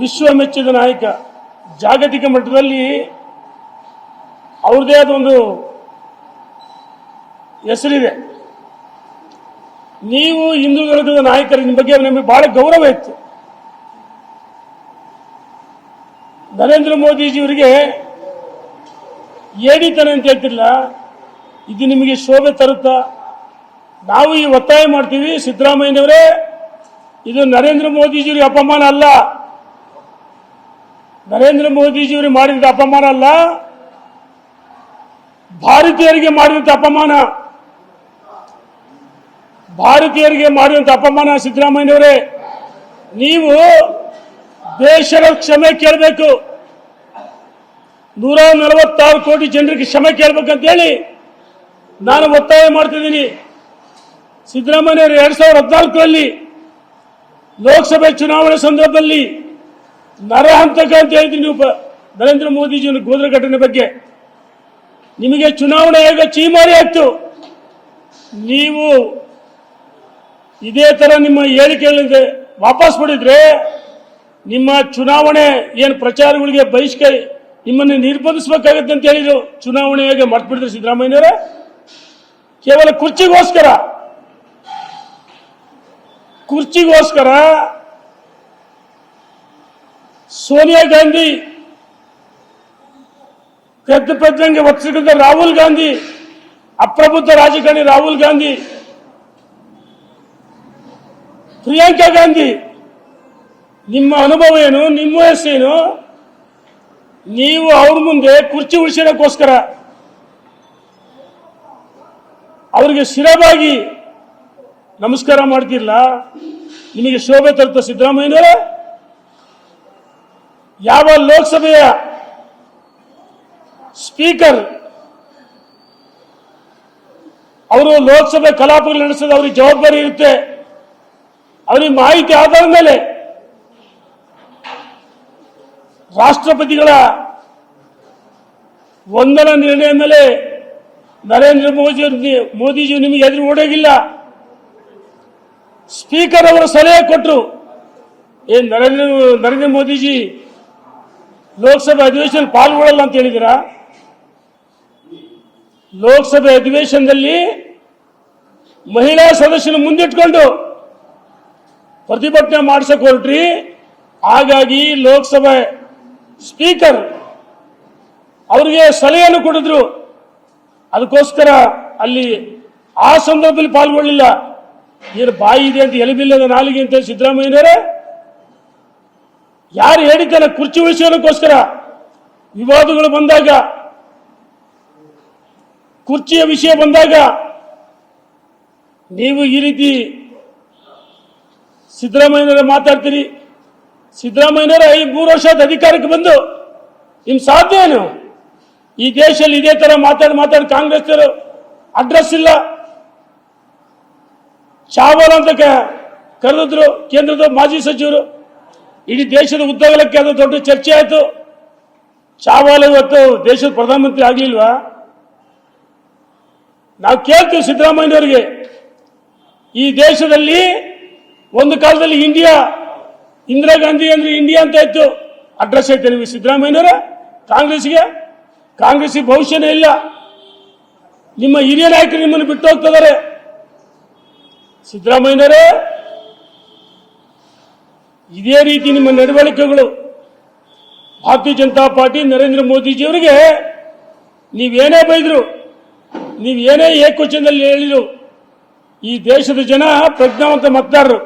ವಿಶ್ವ ಮೆಚ್ಚಿದ ನಾಯಕ, ಜಾಗತಿಕ ಮಟ್ಟದಲ್ಲಿ ಅವ್ರದೇ ಆದ ಒಂದು ಹೆಸರಿದೆ. ನೀವು ಹಿಂದೂ ವರ್ಗದ ನಾಯಕರ ಬಗ್ಗೆ ನಮಗೆ ಬಹಳ ಗೌರವ ಇತ್ತು. ನರೇಂದ್ರ ಮೋದಿಜಿಯವರಿಗೆ ಏಡಿತನ ಅಂತ ಹೇಳ್ತಿಲ್ಲ, ಇದು ನಿಮಗೆ ಶೋಭೆ ತರುತ್ತಾ? ನಾವು ಈ ಒತ್ತಾಯ ಮಾಡ್ತೀವಿ, ಸಿದ್ದರಾಮಯ್ಯನವರೇ, ಇದು ನರೇಂದ್ರ ಮೋದಿಜಿಯವರಿಗೆ ಅಪಮಾನ ಅಲ್ಲ, ನರೇಂದ್ರ ಮೋದಿಜಿಯವರಿಗೆ ಮಾಡಿದ ಅಪಮಾನ ಅಲ್ಲ, ಭಾರತೀಯರಿಗೆ ಮಾಡಿದಂಥ ಅಪಮಾನ, ಭಾರತೀಯರಿಗೆ ಮಾಡಿದಂಥ ಅಪಮಾನ. ಸಿದ್ದರಾಮಯ್ಯನವರೇ, ನೀವು ದೇಶದ ಕ್ಷಮೆ ಕೇಳಬೇಕು, 146 ಕೋಟಿ ಜನರಿಗೆ ಕ್ಷಮೆ ಕೇಳಬೇಕಂತ ಹೇಳಿ ನಾನು ಒತ್ತಾಯ ಮಾಡ್ತಿದ್ದೀನಿ. ಸಿದ್ದರಾಮಯ್ಯವರು 2014ರಲ್ಲಿ ಲೋಕಸಭೆ ಚುನಾವಣೆ ಸಂದರ್ಭದಲ್ಲಿ ನರಹಂತಕ ಅಂತ ಹೇಳಿದ್ರಿ ನೀವು ನರೇಂದ್ರ ಮೋದಿಜಿಯವರ ಗೋದ್ರ ಘಟನೆ ಬಗ್ಗೆ. ನಿಮಗೆ ಚುನಾವಣೆ ಆಯೋಗ ಚೀಮಾರಿ ಆಯ್ತು. ನೀವು ಇದೇ ತರ ನಿಮ್ಮ ಹೇಳಿಕೆಗಳಿಂದ ವಾಪಸ್ ಪಡೆದ್ರೆ ನಿಮ್ಮ ಚುನಾವಣೆ ಏನು ಪ್ರಚಾರಗಳಿಗೆ ಬಹಿಷ್ಕಾರ ನಿಮ್ಮನ್ನು ನಿರ್ಬಂಧಿಸಬೇಕಾಗುತ್ತೆ ಅಂತ ಹೇಳಿದ್ರು. ಚುನಾವಣೆ ಆಯೋಗ ಮರ್ತು ಬಿಡಿದ್ರು ಸಿದ್ದರಾಮಯ್ಯನವರೇ. ಕೇವಲ ಕುರ್ಚಿಗೋಸ್ಕರ ಸೋನಿಯಾ ಗಾಂಧಿ, ಪೆದ್ದಂಗೆ ಒತ್ತಿಸಿಕೊಂಡ ರಾಹುಲ್ ಗಾಂಧಿ, ಅಪ್ರಬುದ್ಧ ರಾಜಕಾರಣಿ ರಾಹುಲ್ ಗಾಂಧಿ, ಪ್ರಿಯಾಂಕಾ ಗಾಂಧಿ, ನಿಮ್ಮ ಅನುಭವ ಏನು, ನಿಮ್ಮ ವಯಸ್ಸೇನು? ನೀವು ಅವ್ರ ಮುಂದೆ ಕುರ್ಚಿ ಉಳಿಸೋದಕ್ಕೋಸ್ಕರ ಅವರಿಗೆ ಶಿರಬಾಗಿ ನಮಸ್ಕಾರ ಮಾಡ್ತಿರಲ್ಲ, ನಿಮಗೆ ಶೋಭೆ ತರುತ್ತ ಸಿದ್ದರಾಮಯ್ಯನವರೇ? ಯಾವ ಲೋಕಸಭೆಯ ಸ್ಪೀಕರ್ ಅವರು ಲೋಕಸಭೆ ಕಲಾಪಗಳು ನಡೆಸೋದು ಅವ್ರಿಗೆ ಜವಾಬ್ದಾರಿ ಇರುತ್ತೆ. ಅವರಿಗೆ ಮಾಹಿತಿ ಆಧಾರದ ಮೇಲೆ ರಾಷ್ಟ್ರಪತಿಗಳ ವಂದನಾ ನಿರ್ಣಯ ಮೇಲೆ ನರೇಂದ್ರ ಮೋದಿಜಿ ನಿಮಗೆ ಎದುರು ಓಡೋಗಿಲ್ಲ. ಸ್ಪೀಕರ್ ಅವರು ಸಲಹೆ ಕೊಟ್ಟರು, ನರೇಂದ್ರ ಮೋದಿಜಿ ಲೋಕಸಭೆ ಅಧಿವೇಶನ ಪಾಲ್ಗೊಳ್ಳಲ್ಲ ಅಂತ ಹೇಳಿದಿರಾ? ಲೋಕಸಭೆ ಅಧಿವೇಶನದಲ್ಲಿ ಮಹಿಳಾ ಸದಸ್ಯನ ಮುಂದಿಟ್ಕೊಂಡು ಪ್ರತಿಭಟನೆ ಮಾಡಿಸಕ್ ಹೊರಟ್ರಿ. ಹಾಗಾಗಿ ಲೋಕಸಭೆ ಸ್ಪೀಕರ್ ಅವರಿಗೆ ಸಲಹೆಯನ್ನು ಕೊಡಿದ್ರು. ಅದಕ್ಕೋಸ್ಕರ ಅಲ್ಲಿ ಆ ಸಂದರ್ಭದಲ್ಲಿ ಪಾಲ್ಗೊಳ್ಳಿಲ್ಲ. ಏನು ಬಾಯಿ ಇದೆ ಅಂತ ಎಲೆಬಿಲ್ಲದ ನಾಲಿಗೆ ಅಂತ ಸಿದ್ದರಾಮಯ್ಯನವರೇ? ಯಾರು ಹೇಳಿದ್ದಾನೆ? ಕುರ್ಚಿ ಉಳಿಸೋದಕ್ಕೋಸ್ಕರ ವಿವಾದಗಳು ಬಂದಾಗ, ಕುರ್ಚಿಯ ವಿಷಯ ಬಂದಾಗ ನೀವು ಈ ರೀತಿ ಸಿದ್ದರಾಮಯ್ಯನವರೇ ಮಾತಾಡ್ತೀರಿ. ಸಿದ್ದರಾಮಯ್ಯನವರೇ 3 ವರ್ಷದ ಅಧಿಕಾರಕ್ಕೆ ಬಂದು ನಿಮ್ ಸಾಧ್ಯ ಏನು? ಈ ದೇಶದಲ್ಲಿ ಇದೇ ತರ ಮಾತಾಡಿ ಕಾಂಗ್ರೆಸ್ ಅಡ್ರೆಸ್ ಇಲ್ಲ. ಚಾವಲ್ ಅಂತ ಕರೆದಿದ್ರು ಕೇಂದ್ರದ ಮಾಜಿ ಸಚಿವರು. ಇಡೀ ದೇಶದ ಉದ್ದಗಲಕ್ಕೆ ಅದು ದೊಡ್ಡ ಚರ್ಚೆ ಆಯಿತು. ಚಾವಲ್ ಇವತ್ತು ದೇಶದ ಪ್ರಧಾನಮಂತ್ರಿ ಆಗ್ಲಿಲ್ವಾ? ನಾವು ಕೇಳ್ತೀವಿ ಸಿದ್ದರಾಮಯ್ಯನವರಿಗೆ, ಈ ದೇಶದಲ್ಲಿ ಒಂದು ಕಾಲದಲ್ಲಿ ಇಂದಿರಾ ಗಾಂಧಿ ಅಂದ್ರೆ ಇಂಡಿಯಾ ಅಂತ ಇತ್ತು. ಅಡ್ರೆಸ್ ಐತೆ ನಿಮಗೆ ಸಿದ್ದರಾಮಯ್ಯನವರ? ಕಾಂಗ್ರೆಸ್ಗೆ ಭವಿಷ್ಯನೇ ಇಲ್ಲ. ನಿಮ್ಮ ಹಿರಿಯ ನಾಯಕರು ನಿಮ್ಮನ್ನು ಬಿಟ್ಟು ಹೋಗ್ತಿದ್ದಾರೆ. ಸಿದ್ದರಾಮಯ್ಯನವರೇ, ಇದೇ ರೀತಿ ನಿಮ್ಮ ನಡವಳಿಕೆಗಳು ಭಾರತೀಯ ಜನತಾ ಪಾರ್ಟಿ ನರೇಂದ್ರ ಮೋದಿಜಿಯವರಿಗೆ ನೀವೇನೇ ಬೈದ್ರು, ನೀವೇನೇ ಏಕವಚನದಲ್ಲಿ ಹೇಳಿದ್ರು, ಈ ದೇಶದ ಜನ ಪ್ರಜ್ಞಾವಂತ ಮತದಾರರು.